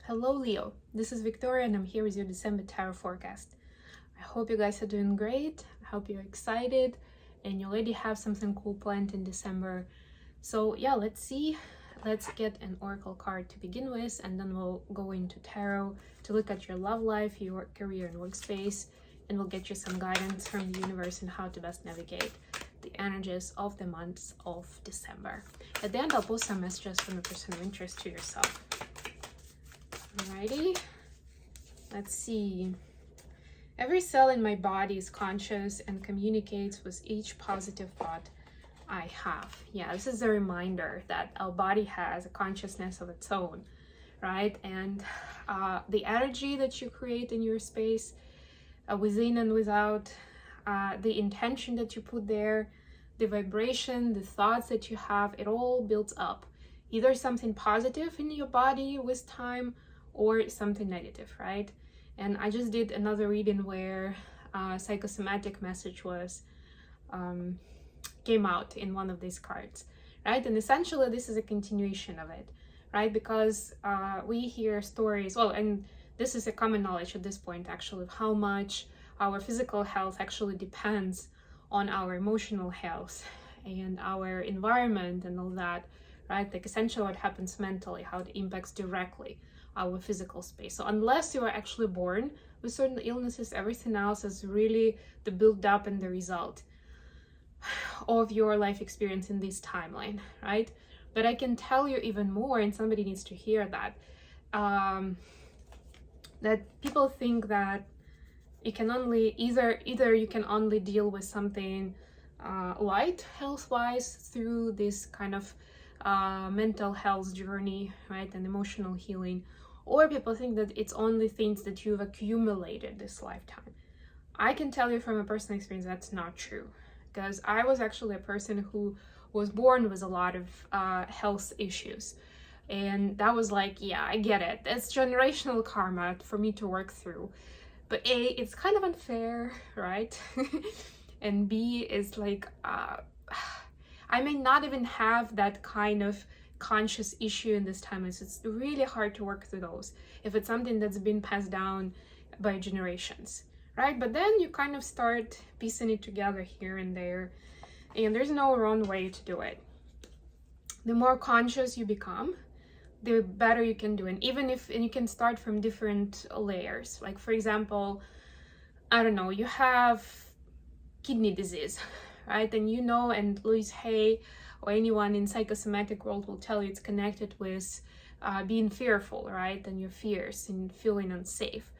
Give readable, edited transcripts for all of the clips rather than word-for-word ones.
Hello Leo, this is Victoria and I'm here with your December tarot forecast. I hope you guys are doing great. I hope you're excited and you already have something cool planned in December. So yeah, let's see. Let's get an oracle card to begin with, and then we'll go into tarot to look at your love life, your career and workspace, and we'll get you some guidance from the universe on how to best navigate the energies of the months of December. At the end, I'll post some messages from a person of interest to yourself. Alrighty, let's see. Every cell in my body is conscious and communicates with each positive thought I have. Yeah, this is a reminder that our body has a consciousness of its own, right? And the energy that you create in your space, within and without, the intention that you put there, the vibration, the thoughts that you have, it all builds up. Either something positive in your body with time, or something negative, right? And I just did another reading where psychosomatic message was came out in one of these cards, right? And essentially this is a continuation of it, right? Because we hear stories, well, and this is a common knowledge at this point actually, of how much our physical health actually depends on our emotional health and our environment and all that, right? Like essentially what happens mentally, how it impacts directly our physical space. So unless you are actually born with certain illnesses, everything else is really the build up and the result of your life experience in this timeline, right? But I can tell you even more, and somebody needs to hear that, that people think that you can only either you can only deal with something light health-wise through this kind of mental health journey, right, and emotional healing, or people think that it's only things that you've accumulated this lifetime. I can tell you from a personal experience that's not true, because I was actually a person who was born with a lot of health issues, and that was like, yeah, I get it, it's generational karma for me to work through, but A, it's kind of unfair, right? And B, is like I may not even have that kind of conscious issue in this time. It's really hard to work through those if it's something that's been passed down by generations, right? But then you kind of start piecing it together here and there, and there's no wrong way to do it. The more conscious you become, the better you can do it. And you can start from different layers. Like for example, I don't know, you have kidney disease, right? And you know, and Louise Hay or anyone in psychosomatic world will tell you it's connected with being fearful, right? And your fears and feeling unsafe.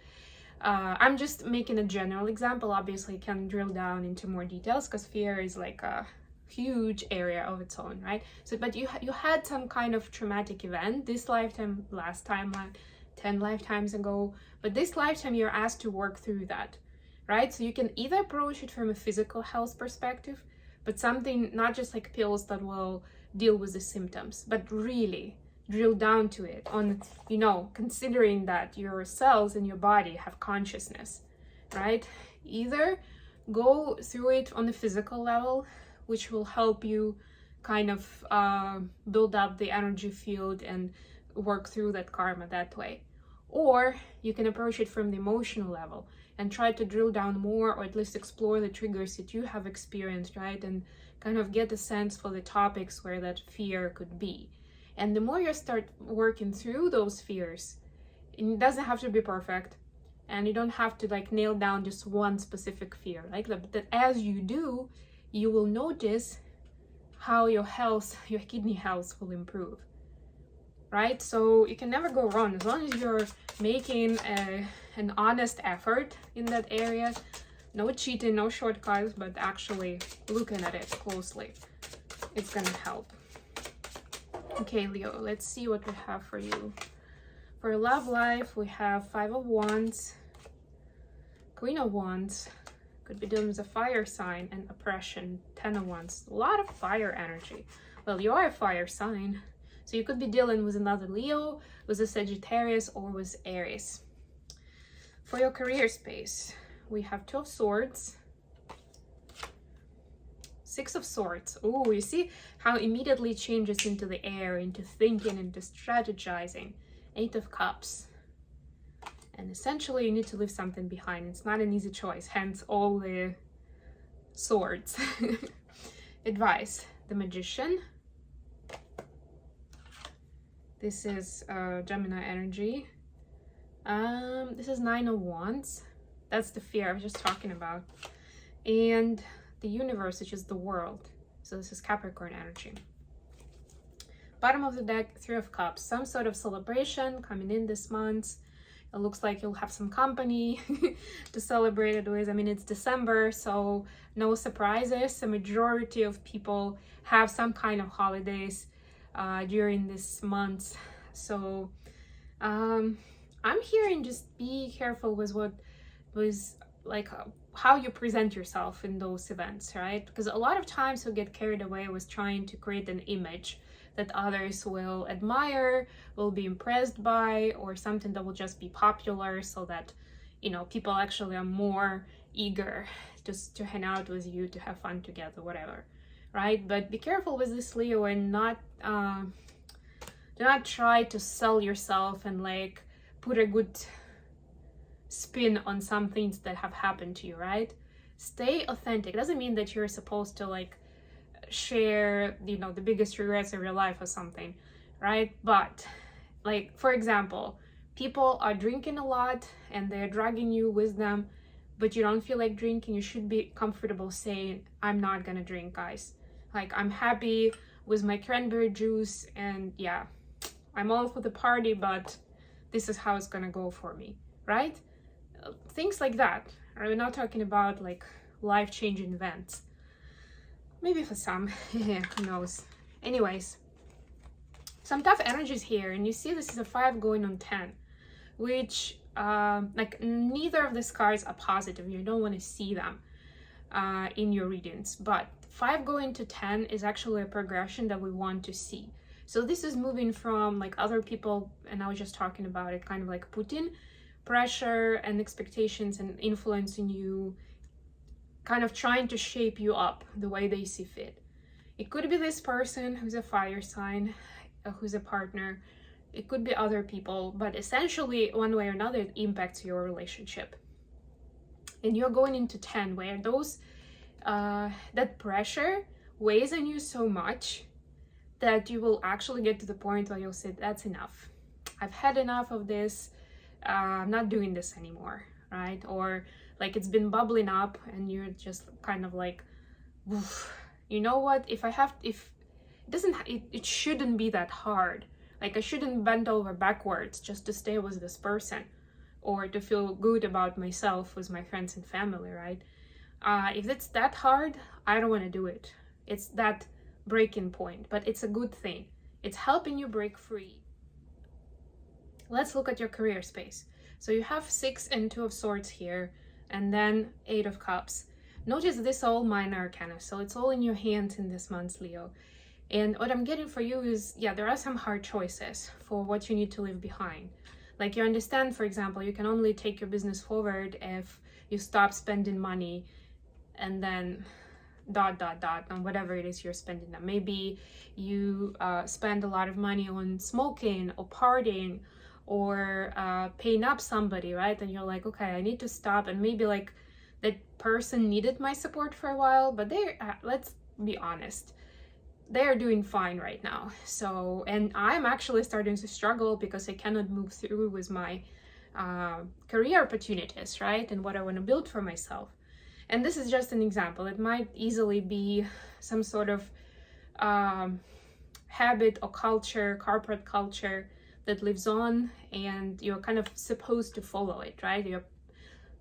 I'm just making a general example. Obviously, I can drill down into more details because fear is like a huge area of its own, right? So, but you had some kind of traumatic event this lifetime, last time, like 10 lifetimes ago, but this lifetime you're asked to work through that, right? So you can either approach it from a physical health perspective, but something not just like pills that will deal with the symptoms, but really drill down to it on, you know, considering that your cells in your body have consciousness, right? Either go through it on the physical level, which will help you kind of build up the energy field and work through that karma that way. Or you can approach it from the emotional level and try to drill down more, or at least explore the triggers that you have experienced, right? And kind of get a sense for the topics where that fear could be. And the more you start working through those fears, it doesn't have to be perfect, and you don't have to like nail down just one specific fear, like that as you do, you will notice how your health, your kidney health will improve, right? So you can never go wrong as long as you're making an honest effort in that area. No cheating, no shortcuts, but actually looking at it closely. It's gonna help. Okay, Leo, let's see what we have for you. For your love life, we have 5 of Wands, Queen of Wands. Could be dealing with a fire sign, and oppression, 10 of Wands. A lot of fire energy. Well, you are a fire sign, so you could be dealing with another Leo, with a Sagittarius, or with Aries. For your career space, we have 2 of Swords, 6 of Swords. Oh, you see how immediately changes into the air, into thinking, into strategizing. 8 of Cups. And essentially you need to leave something behind. It's not an easy choice, hence all the swords. Advice, the Magician. This is Gemini energy. This is Nine of Wands. That's the fear I was just talking about. And the Universe, which is the world. So this is Capricorn energy. Bottom of the deck, Three of Cups. Some sort of celebration coming in this month. It looks like you'll have some company to celebrate it with. I mean, it's December, so no surprises. The majority of people have some kind of holidays during this month. So I'm hearing just be careful with how you present yourself in those events, right? Because a lot of times we get carried away with trying to create an image that others will admire, will be impressed by, or something that will just be popular, so that, you know, people actually are more eager just to hang out with you, to have fun together, whatever, right? But be careful with this, Leo, and do not try to sell yourself and like put a good spin on some things that have happened to you, right? Stay authentic. It doesn't mean that you're supposed to like share, you know, the biggest regrets of your life or something, right? But like, for example, people are drinking a lot and they're dragging you with them, but you don't feel like drinking. You should be comfortable saying, I'm not gonna drink, guys. Like, I'm happy with my cranberry juice, and yeah, I'm all for the party, but this is how it's gonna go for me, right? Things like that. We're not talking about like life-changing events. Maybe for some, who knows. Anyways, some tough energies here, and you see this is a 5 going on 10, which like neither of these cards are positive. You don't want to see them in your readings, but 5 going to 10 is actually a progression that we want to see. So this is moving from like other people, and I was just talking about it, kind of like putting pressure and expectations and influencing you, kind of trying to shape you up the way they see fit. It could be this person who's a fire sign, who's a partner. It could be other people, but essentially one way or another it impacts your relationship. And you're going into 10 where those that pressure weighs on you so much that you will actually get to the point where you'll say, that's enough. I've had enough of this. I'm not doing this anymore, right? Or like it's been bubbling up and you're just kind of like, you know what, it shouldn't be that hard. Like, I shouldn't bend over backwards just to stay with this person or to feel good about myself with my friends and family, right? If it's that hard, I don't want to do it. It's that breaking point, but it's a good thing. It's helping you break free. Let's look at your career space. So you have 6 and 2 of Swords here, and then 8 of Cups. Notice this all minor arcana, so it's all in your hands in this month, Leo. And what I'm getting for you is, yeah, there are some hard choices for what you need to leave behind. Like, you understand, for example, you can only take your business forward if you stop spending money and then ... on whatever it is you're spending on. Maybe you spend a lot of money on smoking or partying or paying up somebody, right? And you're like, okay, I need to stop. And maybe like that person needed my support for a while, but they're, let's be honest, they're doing fine right now. So, and I'm actually starting to struggle because I cannot move through with my career opportunities, right? And what I want to build for myself. And this is just an example. It might easily be some sort of habit or culture, corporate culture that lives on, and you're kind of supposed to follow it, right? You're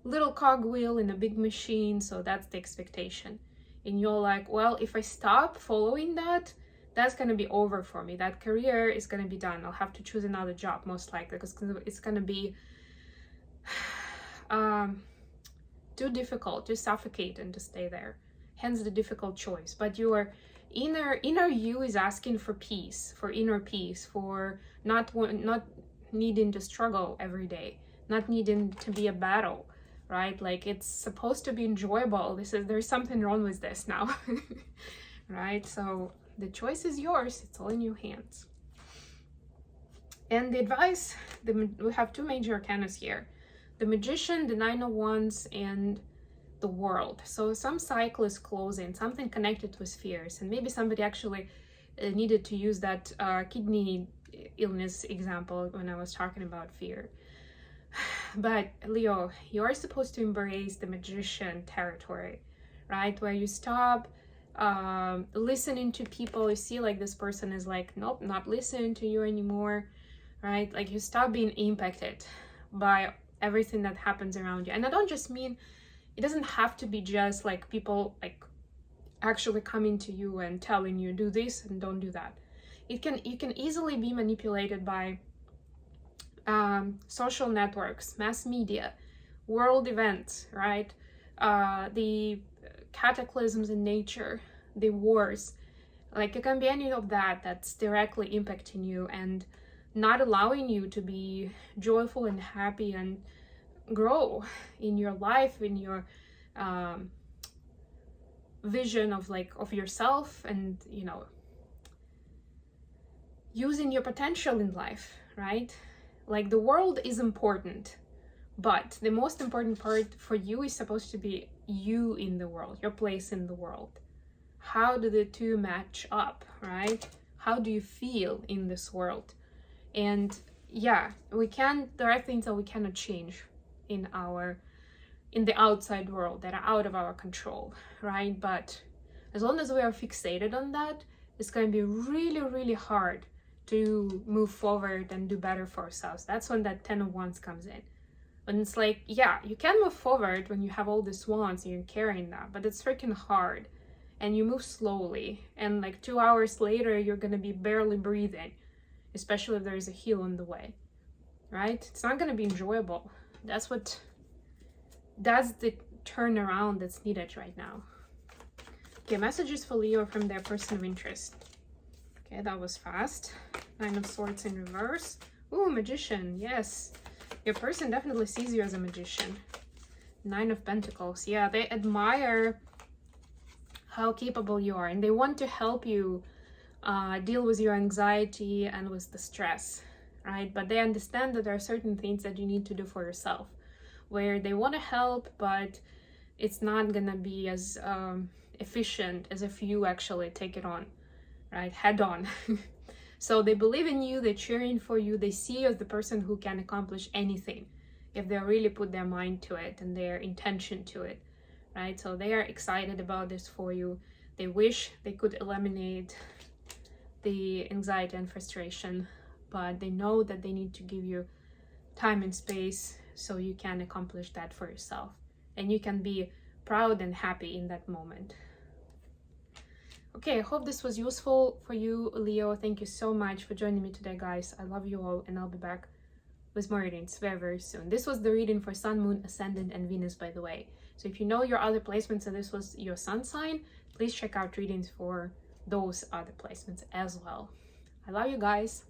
a little cogwheel in a big machine, so that's the expectation. And you're like, well, if I stop following that, that's going to be over for me. That career is going to be done. I'll have to choose another job, most likely, because it's going to be too difficult, too suffocating to stay there. Hence the difficult choice. But your inner you is asking for peace, for inner peace, for not needing to struggle every day, not needing to be a battle, right? Like, it's supposed to be enjoyable. There's something wrong with this now, right? So the choice is yours. It's all in your hands. And the advice, we have 2 major arcanas here. the Magician, the Nine of Wands, and the World. So some cycle is closing, something connected with fears, and maybe somebody actually needed to use that kidney illness example when I was talking about fear. But Leo, you're supposed to embrace the Magician territory, right? Where you stop listening to people. You see like this person is like, nope, not listening to you anymore, right? Like you stop being impacted by everything that happens around you. And I don't just mean, it doesn't have to be just like people like actually coming to you and telling you do this and don't do that. You can easily be manipulated by social networks, mass media, world events, right? The cataclysms in nature, the wars. Like it can be any of that that's directly impacting you and not allowing you to be joyful and happy and grow in your life, in your vision of like of yourself, and you know, using your potential in life, right? Like the world is important, but the most important part for you is supposed to be you in the world, your place in the world. How do the two match up, right? How do you feel in this world? And yeah, there are things that we cannot change in the outside world that are out of our control, right? But as long as we are fixated on that, it's going to be really, really hard to move forward and do better for ourselves. That's when that 10 of Wands comes in. And it's like, yeah, you can move forward when you have all these wands and you're carrying that, but it's freaking hard. And you move slowly. And like 2 hours later, you're going to be barely breathing, especially if there is a hill on the way, right? It's not going to be enjoyable. That's the turnaround that's needed right now. Okay, messages for Leo from their person of interest. Okay, that was fast. Nine of Swords in reverse. Ooh, Magician, yes. Your person definitely sees you as a magician. Nine of Pentacles. Yeah, they admire how capable you are and they want to help you deal with your anxiety and with the stress, right? But they understand that there are certain things that you need to do for yourself, where they want to help, but it's not gonna be as efficient as if you actually take it on, right? Head on. So they believe in you, they're cheering for you, they see you as the person who can accomplish anything if they really put their mind to it and their intention to it, right? So they are excited about this for you. They wish they could eliminate the anxiety and frustration, but they know that they need to give you time and space so you can accomplish that for yourself and you can be proud and happy in that moment. Okay, I hope this was useful for you, Leo. Thank you so much for joining me today, guys. I love you all, and I'll be back with more readings very, very soon. This was the reading for Sun, Moon, Ascendant, and Venus, by the way. So if you know your other placements and this was your sun sign, please check out readings for those other placements as well. I love you guys.